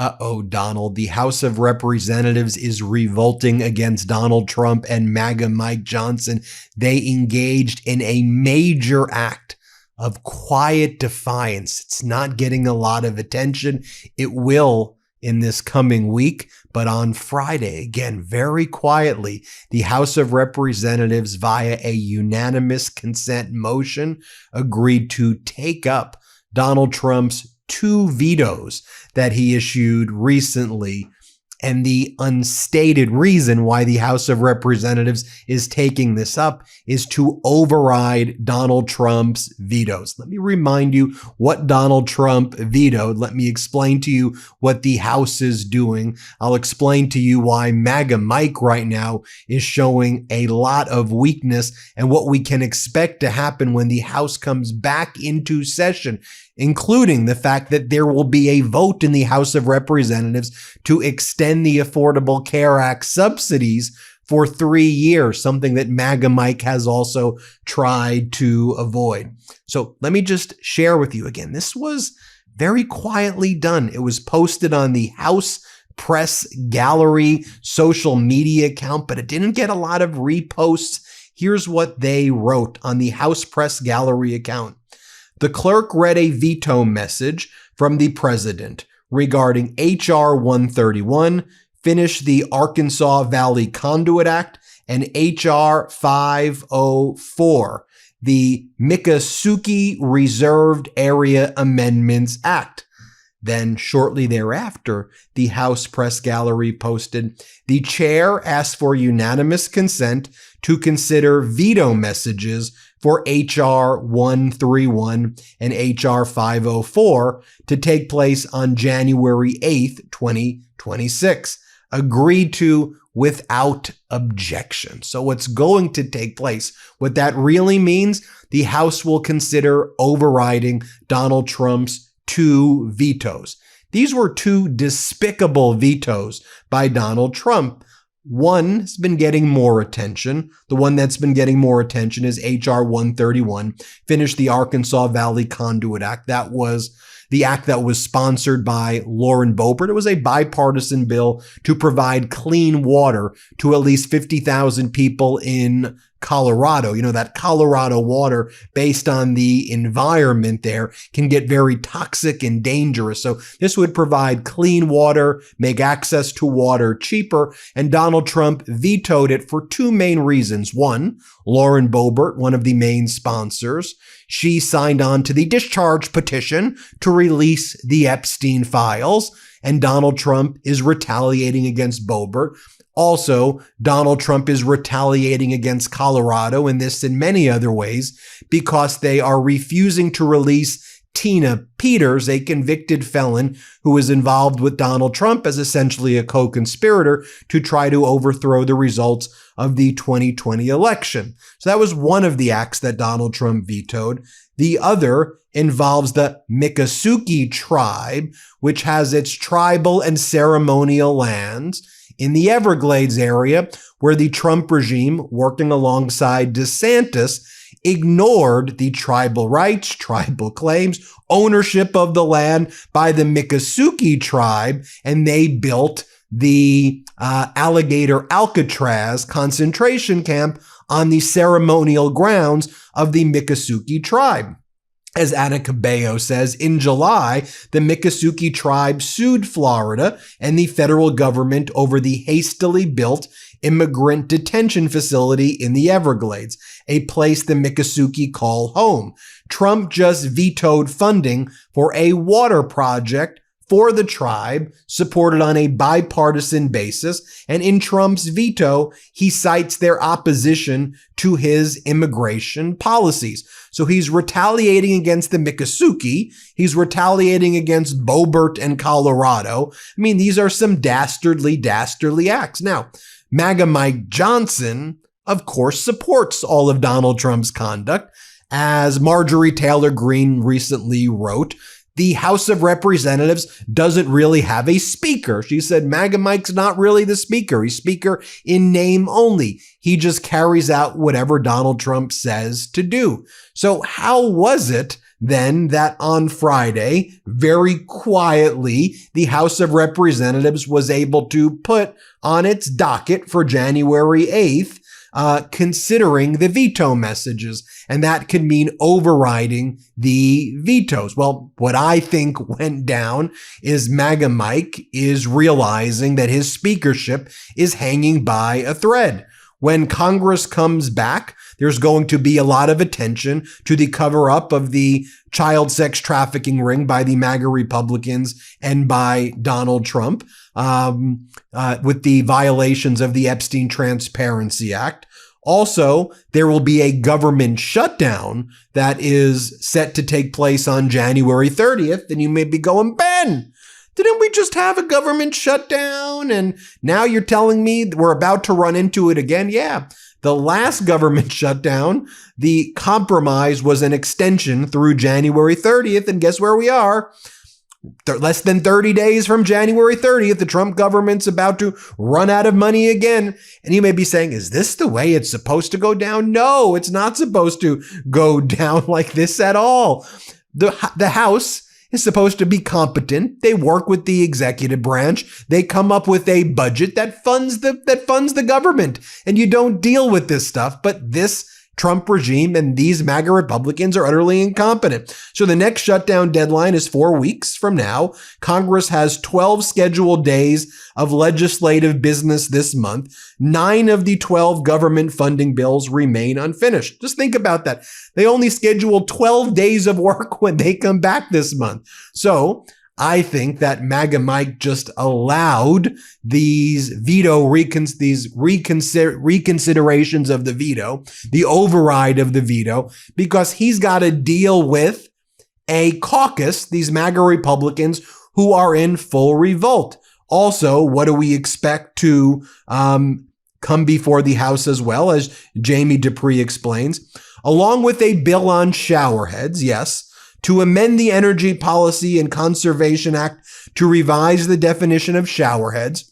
Uh-oh, Donald. The House of Representatives is revolting against Donald Trump and MAGA Mike Johnson. They engaged in a major act of quiet defiance. It's not getting a lot of attention. It will in this coming week, but on Friday, again, very quietly, the House of Representatives, via a unanimous consent motion, agreed to take up Donald Trump's 2 vetoes that he issued recently. And the unstated reason why the House of Representatives is taking this up is to override Donald Trump's vetoes. Let me remind you what Donald Trump vetoed. Let me explain to you what the House is doing. I'll explain to you why MAGA Mike right now is showing a lot of weakness and what we can expect to happen when the House comes back into session, including the fact that there will be a vote in the House of Representatives to extend the Affordable Care Act subsidies for 3 years, something that MAGA Mike has also tried to avoid. So let me just share with you again. This was very quietly done. It was posted on the House Press Gallery social media account, but it didn't get a lot of reposts. Here's what they wrote on the House Press Gallery account. The clerk read a veto message from the president regarding H.R. 131, finish the Arkansas Valley Conduit Act, and H.R. 504, the Miccosukee Reserved Area Amendments Act. Then shortly thereafter, the House Press Gallery posted, the chair asked for unanimous consent to consider veto messages for H.R. 131 and H.R. 504 to take place on January 8th, 2026. Agreed to without objection. So what's going to take place? What that really means, the House will consider overriding Donald Trump's 2 vetoes. These were 2 despicable vetoes by Donald Trump. One has been getting more attention. The one that's been getting more attention is H.R. 131, finish the Arkansas Valley Conduit Act. That was the act that was sponsored by Lauren Boebert. It was a bipartisan bill to provide clean water to at least 50,000 people in Colorado. You know, that Colorado water, based on the environment there, can get very toxic and dangerous. So this would provide clean water, make access to water cheaper, and Donald Trump vetoed it for 2 main reasons. One, Lauren Boebert, one of the main sponsors, she signed on to the discharge petition to release the Epstein files, and Donald Trump is retaliating against Boebert. Also, Donald Trump is retaliating against Colorado in this and many other ways because they are refusing to release Tina Peters, a convicted felon who was involved with Donald Trump as essentially a co-conspirator to try to overthrow the results of the 2020 election. So that was one of the acts that Donald Trump vetoed. The other involves the Miccosukee tribe, which has its tribal and ceremonial lands in the Everglades area, where the Trump regime, working alongside DeSantis, ignored the tribal rights, tribal claims, ownership of the land by the Miccosukee tribe, and they built the Alligator Alcatraz concentration camp on the ceremonial grounds of the Miccosukee tribe. As Anna Cabello says, in July, the Miccosukee tribe sued Florida and the federal government over the hastily built immigrant detention facility in the Everglades, a place the Miccosukee call home. Trump just vetoed funding for a water project for the tribe, supported on a bipartisan basis, and in Trump's veto, he cites their opposition to his immigration policies. So he's retaliating against the Miccosukee, he's retaliating against Boebert and Colorado. I mean, these are some dastardly acts. Now, MAGA Mike Johnson, of course, supports all of Donald Trump's conduct. As Marjorie Taylor Greene recently wrote, the House of Representatives doesn't really have a speaker. She said MAGA Mike's not really the speaker. He's speaker in name only. He just carries out whatever Donald Trump says to do. So how was it then that on Friday, very quietly, the House of Representatives was able to put on its docket for January 8th, considering the veto messages. And that could mean overriding the vetoes. Well, what I think went down is MAGA Mike is realizing that his speakership is hanging by a thread. When Congress comes back, there's going to be a lot of attention to the cover-up of the child sex trafficking ring by the MAGA Republicans and by Donald Trump, with the violations of the Epstein Transparency Act. Also, there will be a government shutdown that is set to take place on January 30th. And you may be going, Ben, didn't we just have a government shutdown? And now you're telling me we're about to run into it again? Yeah. The last government shutdown, the compromise was an extension through January 30th. And guess where we are? Less than 30 days from January 30th, the Trump government's about to run out of money again. And you may be saying, is this the way it's supposed to go down? No, it's not supposed to go down like this at all. The House is supposed to be competent. They work with the executive branch. They come up with a budget that funds the government. And you don't deal with this stuff. But this Trump regime and these MAGA Republicans are utterly incompetent. So the next shutdown deadline is 4 weeks from now. Congress has 12 scheduled days of legislative business this month. 9 of the 12 government funding bills remain unfinished. Just think about that. They only schedule 12 days of work when they come back this month. So I think that MAGA Mike just allowed these reconsiderations of the veto, the override of the veto, because he's got to deal with a caucus, these MAGA Republicans who are in full revolt. Also, what do we expect to come before the House as well, as Jamie Dupree explains, along with a bill on showerheads, yes, to amend the Energy Policy and Conservation Act to revise the definition of showerheads.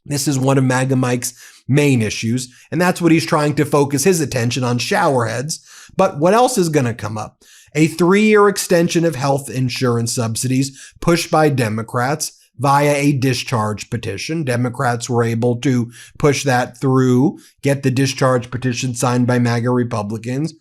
This is one of MAGA Mike's main issues, and that's what he's trying to focus his attention on, showerheads. But what else is going to come up? A 3-year extension of health insurance subsidies pushed by Democrats via a discharge petition. Democrats were able to push that through, get the discharge petition signed by MAGA Republicans.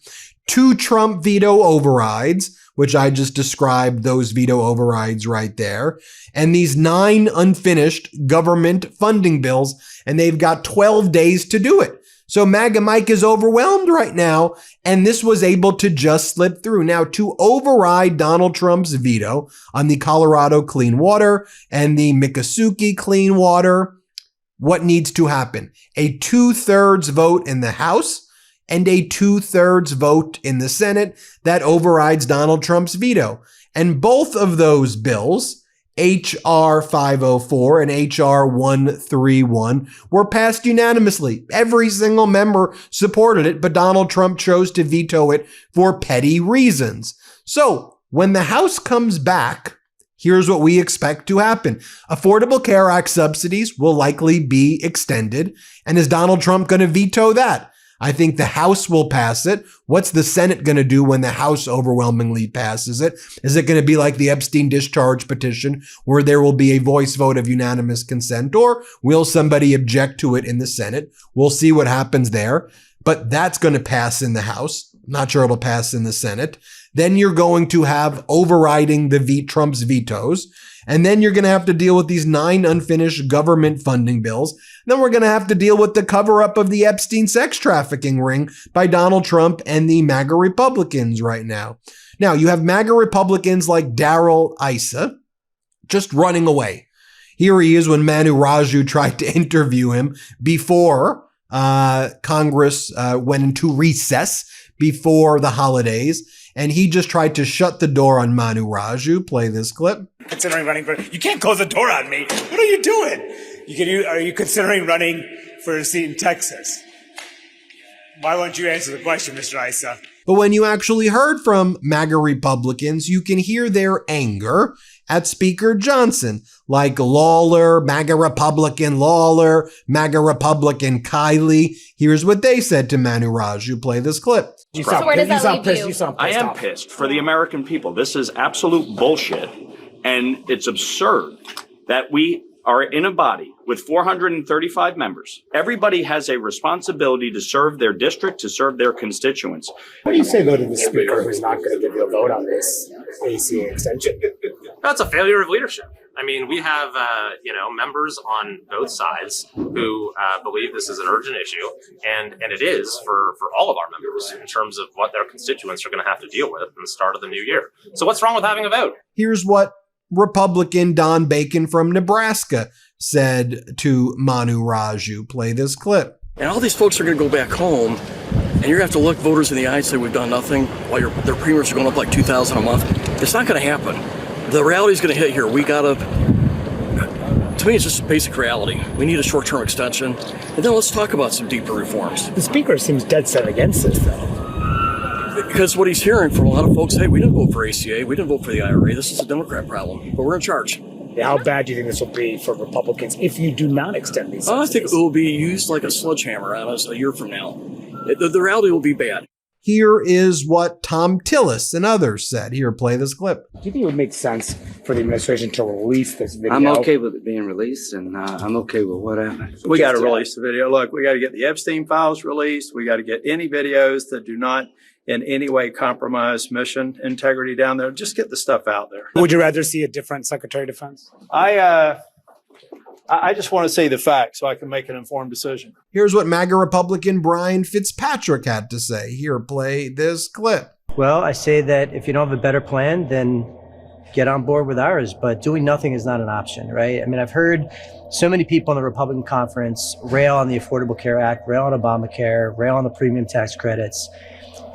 2 Trump veto overrides, which I just described those veto overrides right there, and these 9 unfinished government funding bills, and they've got 12 days to do it. So MAGA Mike is overwhelmed right now, and this was able to just slip through. Now, to override Donald Trump's veto on the Colorado Clean Water and the Miccosukee Clean Water, what needs to happen? A 2/3 vote in the House and a 2/3 vote in the Senate that overrides Donald Trump's veto. And both of those bills, H.R. 504 and H.R. 131, were passed unanimously. Every single member supported it, but Donald Trump chose to veto it for petty reasons. So when the House comes back, here's what we expect to happen. Affordable Care Act subsidies will likely be extended. And is Donald Trump going to veto that? I think the House will pass it. What's the Senate going to do when the House overwhelmingly passes it? Is it going to be like the Epstein discharge petition where there will be a voice vote of unanimous consent, or will somebody object to it in the Senate? We'll see what happens there, but that's going to pass in the House. Not sure it'll pass in the Senate. Then you're going to have overriding Trump's vetoes. And then you're going to have to deal with these 9 unfinished government funding bills. Then we're going to have to deal with the cover-up of the Epstein sex trafficking ring by Donald Trump and the MAGA Republicans right now. Now, you have MAGA Republicans like Darrell Issa just running away. Here he is when Manu Raju tried to interview him before Congress went into recess before the holidays. And he just tried to shut the door on Manu Raju. Play this clip. Considering running for, you can't close the door on me. What are you doing? Are you considering running for a seat in Texas? Why won't you answer the question, Mr. Issa? But when you actually heard from MAGA Republicans, you can hear their anger at Speaker Johnson, like Lawler, MAGA Republican Lawler, MAGA Republican Kiley. Here's what they said to Manu Raju. Play this clip. So where does that leave you? I am pissed for the American people. This is absolute bullshit. And it's absurd that we are in a body with 435 members. Everybody has a responsibility to serve their district, to serve their constituents. What do you say, though, to the speaker who's not going to give you a vote on this ACA extension? That's a failure of leadership. I mean, we have, members on both sides who believe this is an urgent issue, and it is for all of our members in terms of what their constituents are going to have to deal with in the start of the new year. So what's wrong with having a vote? Here's what Republican Don Bacon from Nebraska said to Manu Raju. Play this clip. And all these folks are going to go back home, and you're going to have to look voters in the eye and say we've done nothing while their premiums are going up like $2,000 a month. It's not going to happen. The reality is going to hit here. To me, it's just basic reality. We need a short-term extension, and then let's talk about some deeper reforms. The speaker seems dead set against this, though. Because what he's hearing from a lot of folks, hey, we didn't vote for ACA, we didn't vote for the IRA, this is a Democrat problem, but we're in charge. How bad do you think this will be for Republicans if you do not extend these subsidies? I think it will be used like a sledgehammer on us a year from now. The reality will be bad. Here is what Tom Tillis and others said. Here, play this clip. Do you think it would make sense for the administration to release this video? I'm okay with it being released, and I'm okay with whatever. We got to release the video. Look, we got to get the Epstein files released. We got to get any videos that do not in any way compromise mission integrity down there. Just get the stuff out there. Would you rather see a different Secretary of Defense? I just want to see the facts so I can make an informed decision. Here's what MAGA Republican Brian Fitzpatrick had to say. Here, play this clip. Well, I say that if you don't have a better plan, then get on board with ours. But doing nothing is not an option, right? I mean, I've heard so many people in the Republican conference rail on the Affordable Care Act, rail on Obamacare, rail on the premium tax credits.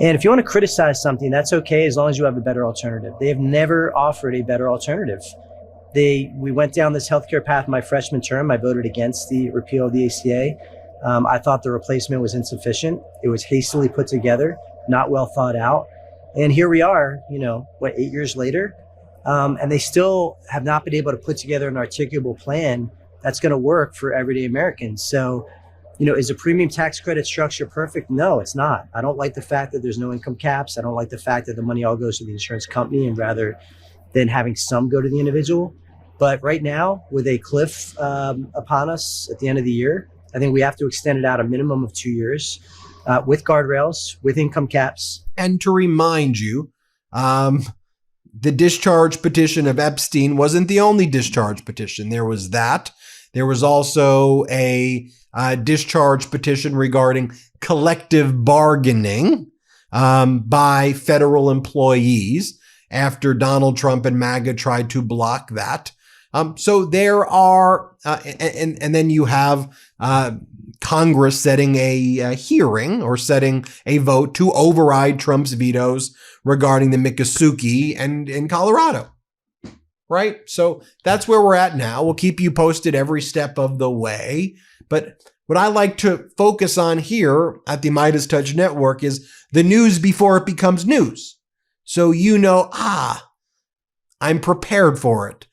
And if you want to criticize something, that's okay as long as you have a better alternative. They have never offered a better alternative. We went down this healthcare path my freshman term. I voted against the repeal of the ACA. I thought the replacement was insufficient. It was hastily put together, not well thought out. And here we are, 8 years later, and they still have not been able to put together an articulable plan that's going to work for everyday Americans. So, is a premium tax credit structure perfect? No, it's not. I don't like the fact that there's no income caps. I don't like the fact that the money all goes to the insurance company and rather than having some go to the individual. But right now, with a cliff upon us at the end of the year, I think we have to extend it out a minimum of 2 years with guardrails, with income caps. And to remind you, the discharge petition of Epstein wasn't the only discharge petition. There was that. There was also a discharge petition regarding collective bargaining by federal employees after Donald Trump and MAGA tried to block that. So there are, and then you have Congress setting a hearing or setting a vote to override Trump's vetoes regarding the Miccosukee and in Colorado. Right? So that's where we're at now. We'll keep you posted every step of the way. But what I like to focus on here at the MeidasTouch Network is the news before it becomes news. So I'm prepared for it.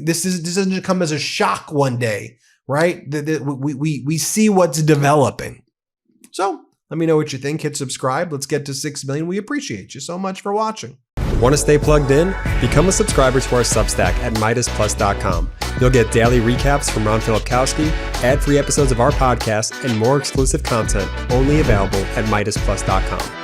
This doesn't come as a shock one day, right? We see what's developing. So let me know what you think. Hit subscribe. Let's get to 6 million. We appreciate you so much for watching. Want to stay plugged in? Become a subscriber to our Substack at MeidasPlus.com. You'll get daily recaps from Ron Filipkowski, ad-free episodes of our podcast, and more exclusive content only available at MeidasPlus.com.